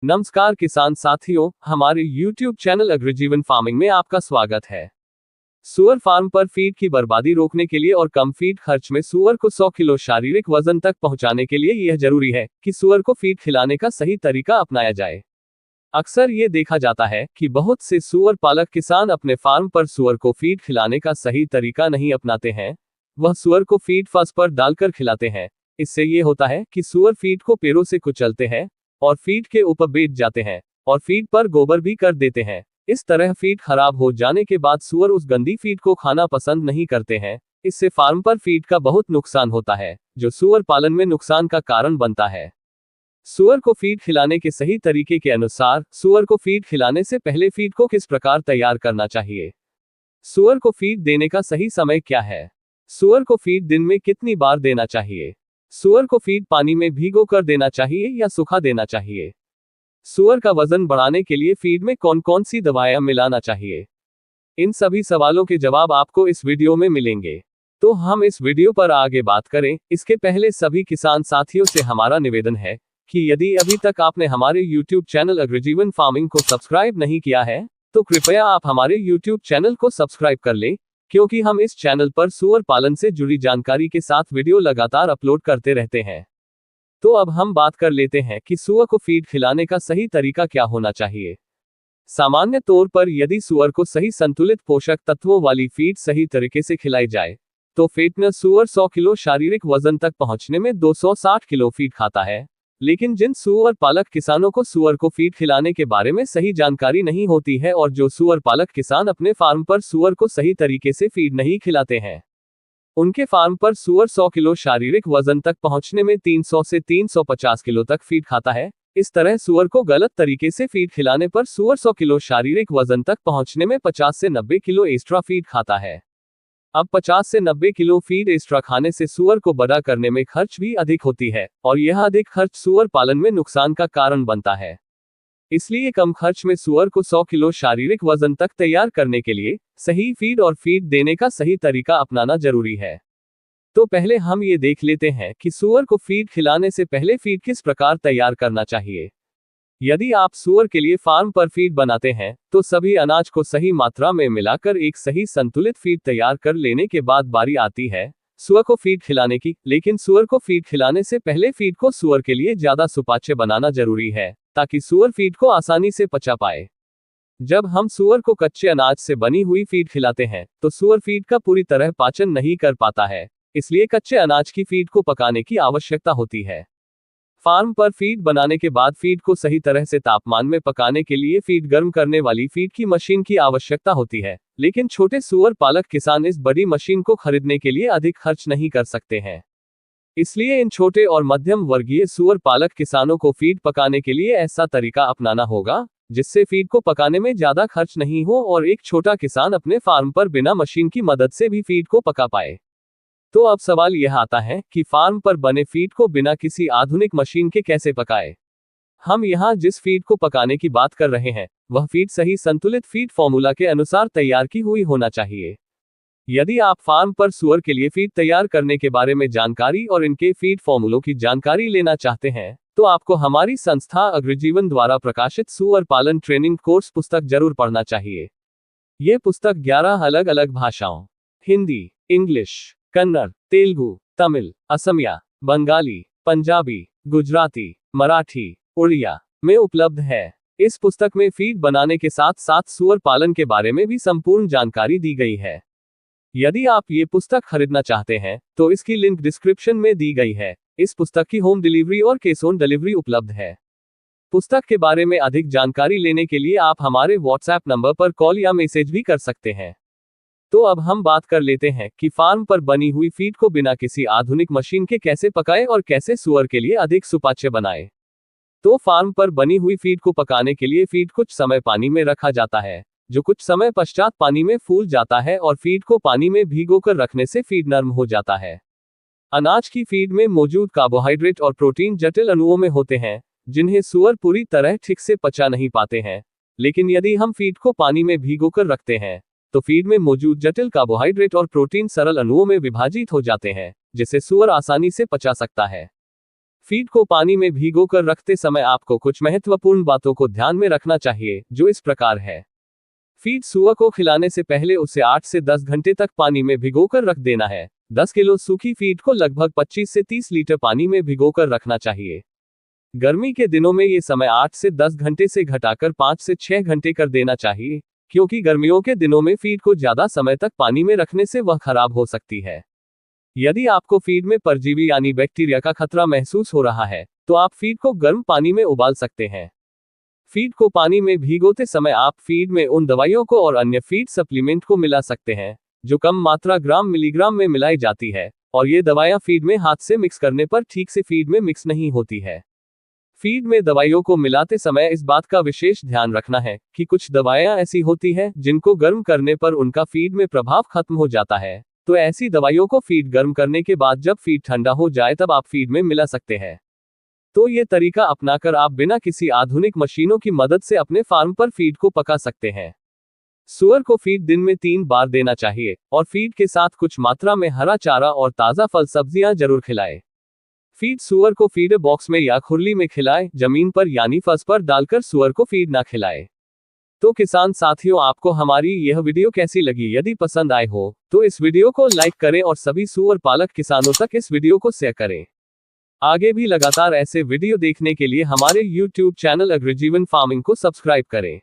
नमस्कार किसान साथियों, हमारे YouTube चैनल अग्रजीवन फार्मिंग में आपका स्वागत है। सुअर फार्म पर फीड की बर्बादी रोकने के लिए और कम फीड खर्च में सुअर को 100 किलो शारीरिक वजन तक पहुंचाने के लिए यह जरूरी है कि सुअर को फीड खिलाने का सही तरीका अपनाया जाए। अक्सर ये देखा जाता है कि बहुत से सुअर पालक किसान अपने फार्म पर सुअर को फीड खिलाने का सही तरीका नहीं अपनाते हैं। वह सुअर को फीड फर्श पर डालकर खिलाते हैं। इससे ये होता है कि सुअर फीड को पैरों से कुचलते हैं और फीड के ऊपर बैठ जाते हैं और फीड पर गोबर भी कर देते हैं। इस तरह फीड खराब हो जाने के बाद सुअर उस गंदी फीड को खाना पसंद नहीं करते हैं। इससे फार्म पर फीड का बहुत नुकसान होता है, जो सुअर पालन में नुकसान का कारण बनता है। सुअर को फीड खिलाने के सही तरीके के अनुसार सुअर को फीड खिलाने से पहले फीड को किस प्रकार तैयार करना चाहिए। सुअर को फीड देने का सही समय क्या है। सुअर को फीड दिन में कितनी बार देना चाहिए। सुअर को फीड पानी में भिगो कर देना चाहिए या सूखा देना चाहिए। सुअर का वजन बढ़ाने के लिए फीड में कौन कौन सी दवाएं मिलाना चाहिए। इन सभी सवालों के जवाब आपको इस वीडियो में मिलेंगे। तो हम इस वीडियो पर आगे बात करें इसके पहले सभी किसान साथियों से हमारा निवेदन है कि यदि अभी तक आपने हमारे YouTube चैनल अग्रजीवन फार्मिंग को सब्सक्राइब नहीं किया है तो कृपया आप हमारे YouTube चैनल को सब्सक्राइब कर लें, क्योंकि हम इस चैनल पर सुअर पालन से जुड़ी जानकारी के साथ वीडियो लगातार अपलोड करते रहते हैं। तो अब हम बात कर लेते हैं कि सुअर को फीड खिलाने का सही तरीका क्या होना चाहिए। सामान्य तौर पर यदि सुअर को सही संतुलित पोषक तत्वों वाली फीड सही तरीके से खिलाई जाए तो फिटनेस सुअर 100 किलो शारीरिक वजन तक पहुंचने में 260 किलो फीड खाता है। लेकिन जिन सुअर पालक किसानों को सुअर को फीड खिलाने के बारे में सही जानकारी नहीं होती है और जो सुअर पालक किसान अपने फार्म पर सुअर को सही तरीके से फीड नहीं खिलाते हैं, उनके फार्म पर सुअर 100 किलो शारीरिक वजन तक पहुंचने में 300 से 350 किलो तक फीड खाता है। इस तरह सुअर को गलत तरीके से फीड खिलाने पर सुअर 100 किलो शारीरिक वजन तक पहुंचने में 50 से 90 किलो एक्स्ट्रा फीड खाता है। अब 50 से 90 किलो फीड एक्स्ट्रा खाने से सुअर को बड़ा करने में खर्च भी अधिक होती है और यह अधिक खर्च सुअर पालन में नुकसान का कारण बनता है। इसलिए कम खर्च में सुअर को 100 किलो शारीरिक वजन तक तैयार करने के लिए सही फीड और फीड देने का सही तरीका अपनाना जरूरी है। तो पहले हम ये देख लेते हैं कि सुअर को फीड खिलाने से पहले फीड किस प्रकार तैयार करना चाहिए। यदि आप सुअर के लिए फार्म पर फीड बनाते हैं तो सभी अनाज को सही मात्रा में मिलाकर एक सही संतुलित फीड तैयार कर लेने के बाद बारी आती है सुअर को फीड खिलाने की। लेकिन सुअर को फीड खिलाने से पहले फीड को सुअर के लिए ज्यादा सुपाच्य बनाना जरूरी है ताकि सुअर फीड को आसानी से पचा पाए। जब हम सुअर को कच्चे अनाज से बनी हुई फीड खिलाते हैं तो सुअर फीड का पूरी तरह पाचन नहीं कर पाता है, इसलिए कच्चे अनाज की फीड को पकाने की आवश्यकता होती है। फार्म पर फीड बनाने के बाद फीड को सही तरह से तापमान में पकाने के लिए फीड गर्म करने वाली फीड की मशीन की आवश्यकता होती है। लेकिन छोटे सुअर पालक किसान इस बड़ी मशीन को खरीदने के लिए अधिक खर्च नहीं कर सकते हैं। इसलिए इन छोटे और मध्यम वर्गीय सुअर पालक किसानों को फीड पकाने के लिए ऐसा तरीका अपनाना होगा जिससे फीड को पकाने में ज्यादा खर्च नहीं हो और एक छोटा किसान अपने फार्म पर बिना मशीन की मदद से भी फीड को पका पाए। तो अब सवाल यह आता है कि फार्म पर बने फीड को बिना किसी आधुनिक मशीन के कैसे पकाए। हम यहाँ जिस फीड को पकाने की बात कर रहे हैं वह फीड सही संतुलित फीड फॉर्मूला के अनुसार तैयार की हुई होना चाहिए। यदि आप फार्म पर सुअर के लिए फीड तैयार करने के बारे में जानकारी और इनके फीड फॉर्मूलों की जानकारी लेना चाहते हैं तो आपको हमारी संस्था अग्रजीवन द्वारा प्रकाशित सुअर पालन ट्रेनिंग कोर्स पुस्तक जरूर पढ़ना चाहिए। ये पुस्तक 11 अलग अलग भाषाओं हिंदी, इंग्लिश, कन्नड़, तेलुगु, तमिल, असमिया, बंगाली, पंजाबी, गुजराती, मराठी, उड़िया में उपलब्ध है। इस पुस्तक में फीड बनाने के साथ साथ सुअर पालन के बारे में भी संपूर्ण जानकारी दी गई है। यदि आप ये पुस्तक खरीदना चाहते हैं तो इसकी लिंक डिस्क्रिप्शन में दी गई है। इस पुस्तक की होम डिलीवरी और कैश ऑन डिलीवरी उपलब्ध है। पुस्तक के बारे में अधिक जानकारी लेने के लिए आप हमारे व्हाट्सएप नंबर पर कॉल या मैसेज भी कर सकते हैं। तो अब हम बात कर लेते हैं कि फार्म पर बनी हुई फीड को बिना किसी आधुनिक मशीन के कैसे पकाएं और कैसे सुअर के लिए अधिक सुपाच्य बनाएं। तो फार्म पर बनी हुई फीड को पकाने के लिए फीड कुछ समय पानी में रखा जाता है, जो कुछ समय पश्चात पानी में फूल जाता है और फीड को पानी में भिगोकर रखने से फीड नरम हो जाता है। अनाज की फीड में मौजूद कार्बोहाइड्रेट और प्रोटीन जटिल अणुओं में होते हैं जिन्हें सुअर पूरी तरह ठीक से पचा नहीं पाते हैं। लेकिन यदि हम फीड को पानी में भिगोकर रखते हैं तो फीड में मौजूद जटिल कार्बोहाइड्रेट और प्रोटीन सरल अणुओं में विभाजित हो जाते हैं, जिसे सुअर आसानी से पचा सकता है। फीड को पानी में भिगोकर रखते समय आपको कुछ महत्वपूर्ण बातों को ध्यान में रखना चाहिए, जो इस प्रकार है। फीड सुअर को खिलाने से पहले उसे 8 से 10 घंटे तक पानी में भिगोकर रख देना है। 10 किलो सूखी फीड को लगभग 25 से 30 लीटर पानी में भिगोकर रखना चाहिए। गर्मी के दिनों में ये समय 8 से 10 घंटे से घटाकर 5 से 6 घंटे कर देना चाहिए, क्योंकि गर्मियों के दिनों में फीड को ज्यादा समय तक पानी में रखने से वह खराब हो सकती है। यदि आपको फीड में परजीवी यानी बैक्टीरिया का खतरा महसूस हो रहा है, तो आप फीड को गर्म पानी में उबाल सकते हैं। फीड को पानी में भिगोते समय आप फीड में उन दवाइयों को और अन्य फीड सप्लीमेंट को मिला सकते हैं, जो कम मात्रा ग्राम मिलीग्राम में मिलाई जाती है, और ये दवाइयाँ फीड में हाथ से मिक्स करने पर ठीक से फीड में मिक्स नहीं होती है। फीड में दवाइयों को मिलाते समय इस बात का विशेष ध्यान रखना है कि कुछ दवाइयाँ ऐसी होती हैं जिनको गर्म करने पर उनका फीड में प्रभाव खत्म हो जाता है, तो ऐसी दवाइयों को फीड गर्म करने के बाद जब फीड ठंडा हो जाए तब आप फीड में मिला सकते हैं। तो ये तरीका अपनाकर आप बिना किसी आधुनिक मशीनों की मदद से अपने फार्म पर फीड को पका सकते हैं। सुअर को फीड दिन में 3 बार देना चाहिए, और फीड के साथ कुछ मात्रा में हरा चारा और ताज़ा फल सब्जियां जरूर खिलाएं। फीड सुअर को फीडर बॉक्स में या खुरली में खिलाएं, जमीन पर यानी फर्श पर डालकर सुअर को फीड ना खिलाएं। तो किसान साथियों, आपको हमारी यह वीडियो कैसी लगी? यदि पसंद आए हो तो इस वीडियो को लाइक करें और सभी सुअर पालक किसानों तक इस वीडियो को शेयर करें। आगे भी लगातार ऐसे वीडियो देखने के लिए हमारे YouTube चैनल अग्रजीवन फार्मिंग को सब्सक्राइब करें।